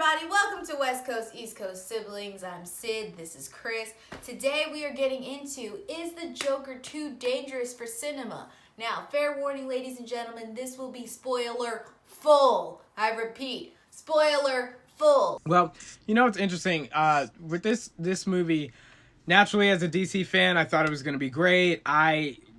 everybody, welcome to West Coast, East Coast Siblings. I'm Sid, this is Chris. Today we are getting into, is the Joker too dangerous for cinema? Now, fair warning ladies and gentlemen, this will be spoiler full. I repeat, spoiler full. Well, you know what's interesting? With this movie, naturally as a DC fan, I thought it was going to be great.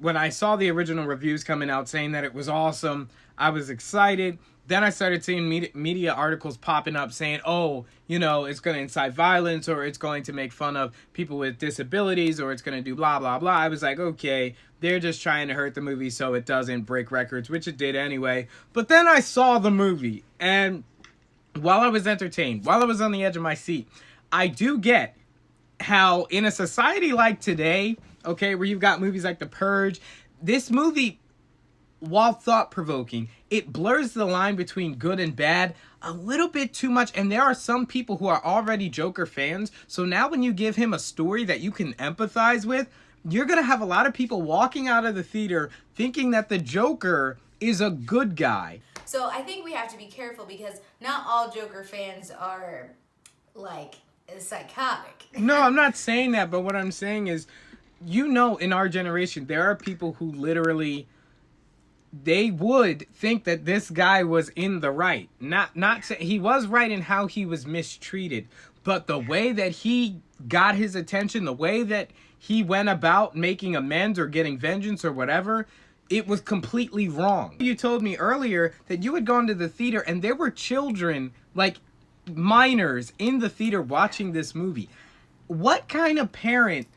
When I saw the original reviews coming out saying that it was awesome, I was excited. Then I started seeing media articles popping up saying, oh, you know, it's going to incite violence, or it's going to make fun of people with disabilities, or it's going to do blah, blah, blah. I was like, okay, they're just trying to hurt the movie so it doesn't break records, which it did anyway. But then I saw the movie, and while I was entertained, while I was on the edge of my seat, I do get how in a society like today, okay, where you've got movies like The Purge, this movie, while thought-provoking, it blurs the line between good and bad a little bit too much. And there are some people who are already Joker fans. So now when you give him a story that you can empathize with, you're going to have a lot of people walking out of the theater thinking that the Joker is a good guy. So I think we have to be careful because not all Joker fans are, like, psychotic. No, I'm not saying that. But what I'm saying is, you know, in our generation, there are people who literally, they would think that this guy was in the right. He was right in how he was mistreated, but the way that he got his attention, the way that he went about making amends or getting vengeance or whatever, it was completely wrong. You told me earlier that you had gone to the theater and there were children, like minors, in the theater watching this movie. What kind of parent?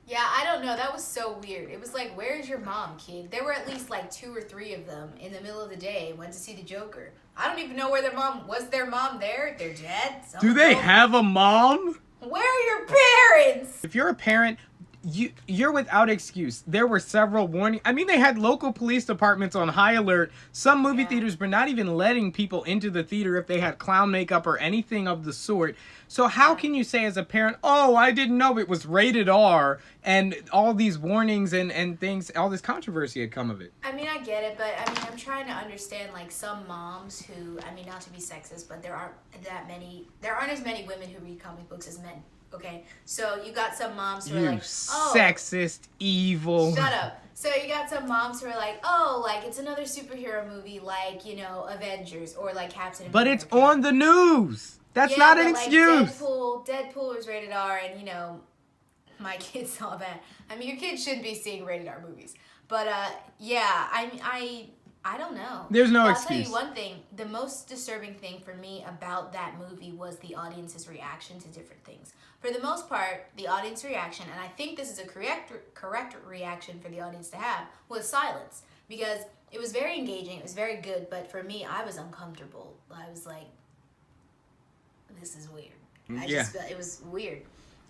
Yeah, I don't know. That was so weird. It was like, where's your mom, kid? There were at least like 2 or 3 of them in the middle of the day went to see the Joker. I don't even know where their mom was. Their mom there? They're dead? Do they have a mom? Where are your parents? If you're a parent, you're without excuse. There were several warnings. I mean, they had local police departments on high alert. Some movie theaters were not even letting people into the theater if they had clown makeup or anything of the sort. So how can you say as a parent, oh, I didn't know it was rated R, and all these warnings and things, all this controversy had come of it? I mean, I get it, but I mean, I'm trying to understand, like, some moms who, I mean, not to be sexist, but there aren't as many women who read comic books as men. Okay, so you got some moms who are like, oh, sexist, evil. Shut up. So you got some moms who are like, oh, like, it's another superhero movie, like, you know, Avengers or like Captain America. But it's on the news. That's not an excuse. Deadpool was rated R, and, you know, my kids saw that. I mean, your kids shouldn't be seeing rated R movies. But, yeah, I don't know. There's no I'll excuse. tell you one thing. The most disturbing thing for me about that movie was the audience's reaction to different things. For the most part, the audience reaction, and I think this is a correct reaction for the audience to have, was silence. Because it was very engaging, it was very good, but for me, I was uncomfortable. I was like, this is weird. It was weird.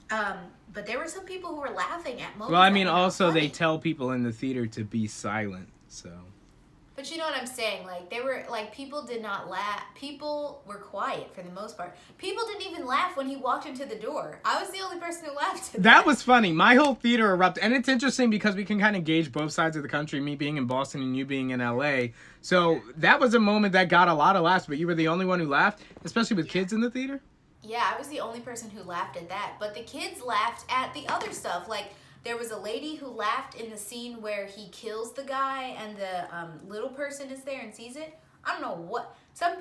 But there were some people who were laughing at moments. Well, I mean, also they tell people in the theater to be silent, so. But you know what I'm saying? Like, they were, like, people did not laugh. People were quiet for the most part. People didn't even laugh when he walked into the door. I was the only person who laughed at that was funny. My whole theater erupted. And it's interesting because we can kind of gauge both sides of the country, me being in Boston and you being in LA. So that was a moment that got a lot of laughs, but you were the only one who laughed, especially with kids in the theater? Yeah, I was the only person who laughed at that. But the kids laughed at the other stuff. Like, there was a lady who laughed in the scene where he kills the guy and the little person is there and sees it. I don't know what. Some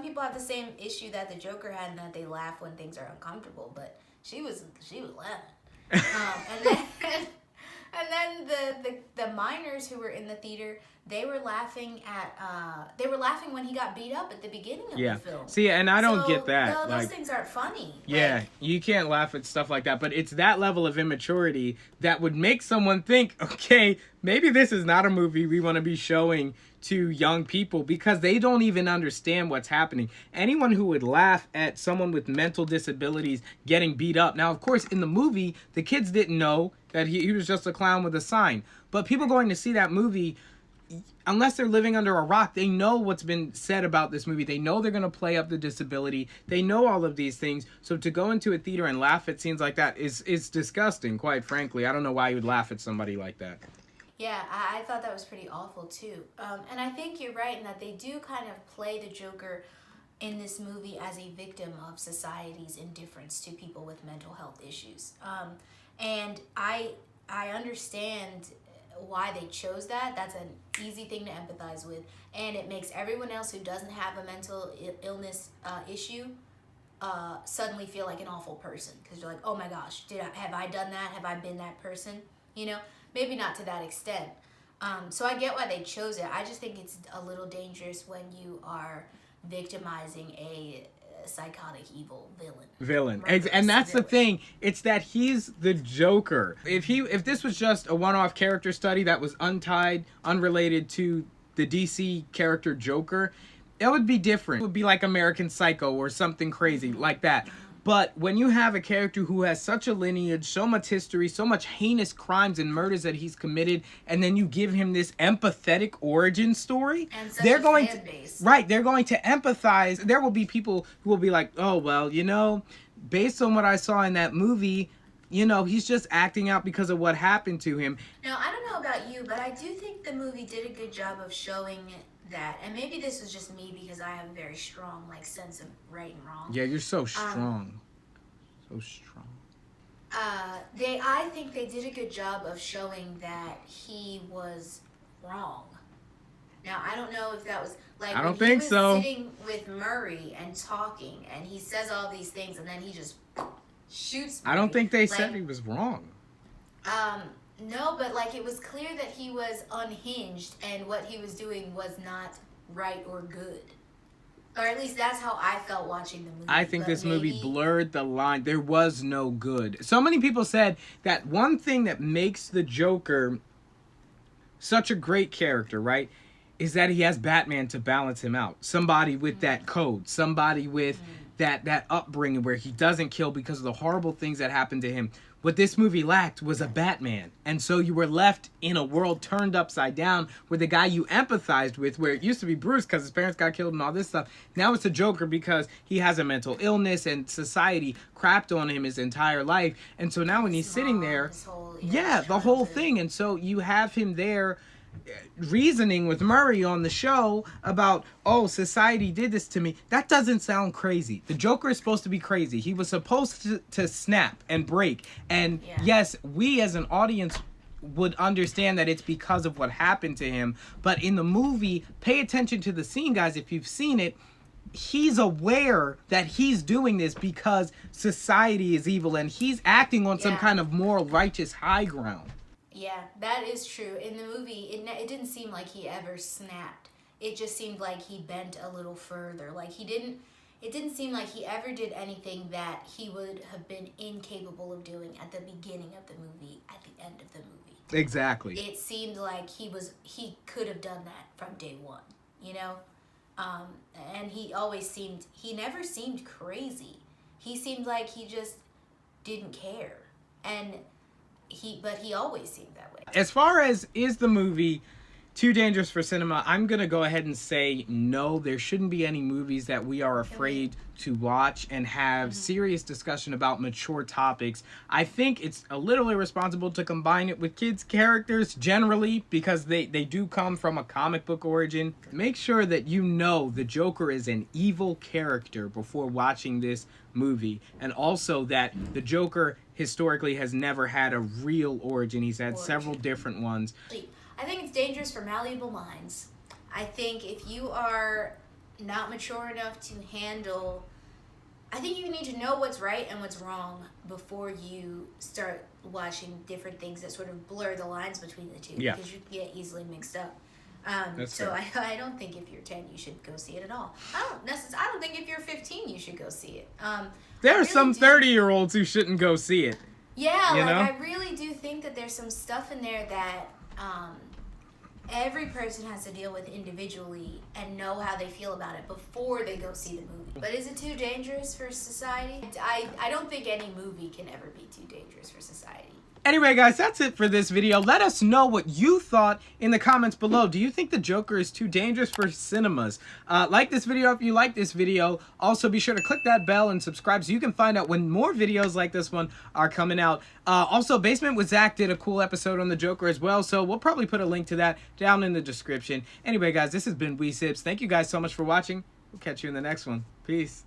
people have the same issue that the Joker had, and that they laugh when things are uncomfortable. But she was laughing. And then the minors who were in the theater, they were laughing when he got beat up at the beginning of the film. See, and I don't get that. No, those things aren't funny. Yeah, you can't laugh at stuff like that, but it's that level of immaturity that would make someone think, okay, maybe this is not a movie we want to be showing to young people because they don't even understand what's happening. Anyone who would laugh at someone with mental disabilities getting beat up. Now, of course, in the movie, the kids didn't know that he was just a clown with a sign. But people going to see that movie, unless they're living under a rock, they know what's been said about this movie. They know they're going to play up the disability. They know all of these things. So to go into a theater and laugh at scenes like that is disgusting, quite frankly. I don't know why you would laugh at somebody like that. Yeah, I thought that was pretty awful too. And I think you're right in that they do kind of play the Joker in this movie as a victim of society's indifference to people with mental health issues. And I understand why they chose that. That's an easy thing to empathize with, and it makes everyone else who doesn't have a mental illness issue suddenly feel like an awful person, because you're like, oh my gosh, have I done that? Have I been that person? You know, maybe not to that extent. So I get why they chose it. I just think it's a little dangerous when you are victimizing a psychotic evil villain. And that's the thing. It's that he's the Joker. If this was just a one-off character study that was unrelated to the DC character Joker, it would be different. It would be like American Psycho or something crazy like that. But when you have a character who has such a lineage, so much history, so much heinous crimes and murders that he's committed, and then you give him this empathetic origin story, and they're going to empathize. There will be people who will be like, oh, well, you know, based on what I saw in that movie, you know, he's just acting out because of what happened to him. Now, I don't know about you, but I do think the movie did a good job of showing that, and maybe this was just me because I have a very strong sense of right and wrong. Yeah, you're so strong. So strong. I think they did a good job of showing that he was wrong. Now, I don't know if that was I don't think so. Sitting with Murray and talking, and he says all these things, and then he just shoots Murray. I don't think they said he was wrong. No, but it was clear that he was unhinged, and what he was doing was not right or good. Or at least that's how I felt watching the movie. I think this movie blurred the line. There was no good. So many people said that one thing that makes the Joker such a great character, right, is that he has Batman to balance him out. Somebody with that code. Somebody with that upbringing where he doesn't kill because of the horrible things that happened to him. What this movie lacked was a Batman. And so you were left in a world turned upside down where the guy you empathized with, where it used to be Bruce because his parents got killed and all this stuff, now it's a Joker because he has a mental illness and society crapped on him his entire life. And so now when he's sitting there, the whole thing. And so you have him there reasoning with Murray on the show about, oh, society did this to me. That doesn't sound crazy. The Joker is supposed to be crazy. He was supposed to snap and break. And yes, we as an audience would understand that it's because of what happened to him. But in the movie, pay attention to the scene, guys. If you've seen it, he's aware that he's doing this because society is evil and he's acting on some kind of moral righteous high ground. Yeah, that is true. In the movie, it didn't seem like he ever snapped. It just seemed like he bent a little further. It didn't seem like he ever did anything that he would have been incapable of doing at the beginning of the movie, at the end of the movie. Exactly. It seemed like he could have done that from day one, you know? And he never seemed crazy. He seemed like he just didn't care. But he always seemed that way. As far as is the movie too dangerous for cinema, I'm going to go ahead and say no. There shouldn't be any movies that we are afraid to watch and have serious discussion about mature topics. I think it's a little irresponsible to combine it with kids' characters generally because they do come from a comic book origin. Make sure that you know the Joker is an evil character before watching this movie, and also that the Joker historically has never had a real origin. He's had several different ones. I think it's dangerous for malleable minds. I think if you are not mature enough to handle, I think you need to know what's right and what's wrong before you start watching different things that sort of blur the lines between the two, because you can get easily mixed up. So I don't think if you're 10 you should go see it at all. I don't think if you're 15 you should go see it. There are some 30-year-olds who shouldn't go see it. Yeah, I really do think that there's some stuff in there that every person has to deal with individually and know how they feel about it before they go see the movie. But is it too dangerous for society? I don't think any movie can ever be too dangerous for society. Anyway, guys, that's it for this video. Let us know what you thought in the comments below. Do you think the Joker is too dangerous for cinemas? Like this video if you like this video. Also, be sure to click that bell and subscribe so you can find out when more videos like this one are coming out. Also, Basement with Zach did a cool episode on the Joker as well, so we'll probably put a link to that down in the description. Anyway, guys, this has been SIBZ. Thank you guys so much for watching. We'll catch you in the next one. Peace.